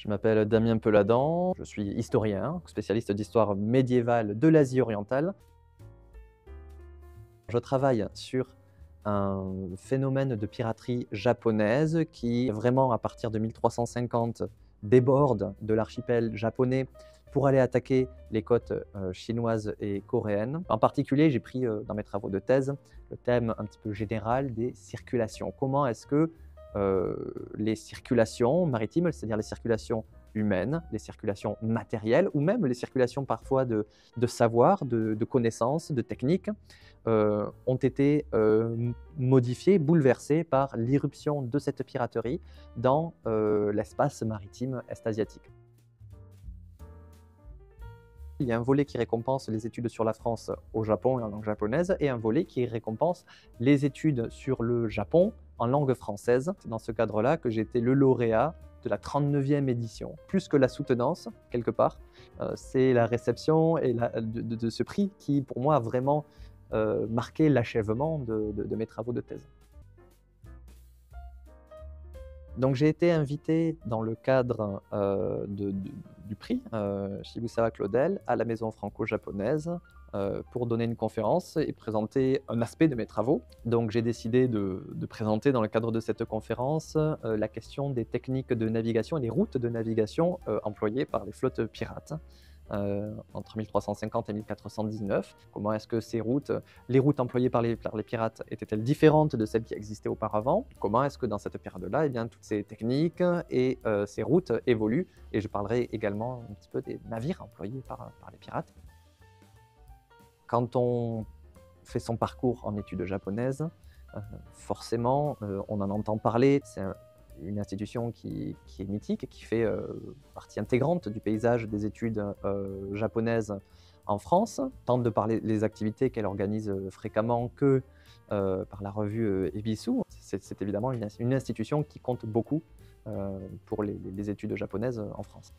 Je m'appelle Damien Peladan, je suis historien, spécialiste d'histoire médiévale de l'Asie orientale. Je travaille sur un phénomène de piraterie japonaise qui, vraiment à partir de 1350, déborde de l'archipel japonais pour aller attaquer les côtes chinoises et coréennes. En particulier, j'ai pris dans mes travaux de thèse le thème un petit peu général des circulations. Comment est-ce que les circulations maritimes, c'est-à-dire les circulations humaines, les circulations matérielles, ou même les circulations parfois de savoir, de connaissances, de techniques, ont été modifiées, bouleversées par l'irruption de cette piraterie dans l'espace maritime est-asiatique. Il y a un volet qui récompense les études sur la France au Japon et en langue japonaise, et un volet qui récompense les études sur le Japon en langue française. C'est dans ce cadre-là que j'ai été le lauréat de la 39e édition. Plus que la soutenance, quelque part, c'est la réception et de ce prix qui, pour moi, a vraiment marqué l'achèvement de mes travaux de thèse. Donc j'ai été invité dans le cadre du prix Shibusawa Claudel à la Maison franco-japonaise pour donner une conférence et présenter un aspect de mes travaux. Donc j'ai décidé de présenter dans le cadre de cette conférence la question des techniques de navigation et des routes de navigation employées par les flottes pirates. Entre 1350 et 1419. Comment est-ce que les routes employées par les pirates étaient-elles différentes de celles qui existaient auparavant? Comment est-ce que dans cette période-là, eh bien, toutes ces techniques et ces routes évoluent? Et je parlerai également un petit peu des navires employés par les pirates. Quand on fait son parcours en études japonaises, forcément, on en entend parler. C'est une institution qui est mythique, qui fait partie intégrante du paysage des études japonaises en France, tant de par les activités qu'elle organise fréquemment que par la revue Ebisu. C'est évidemment une institution qui compte beaucoup pour les études japonaises en France.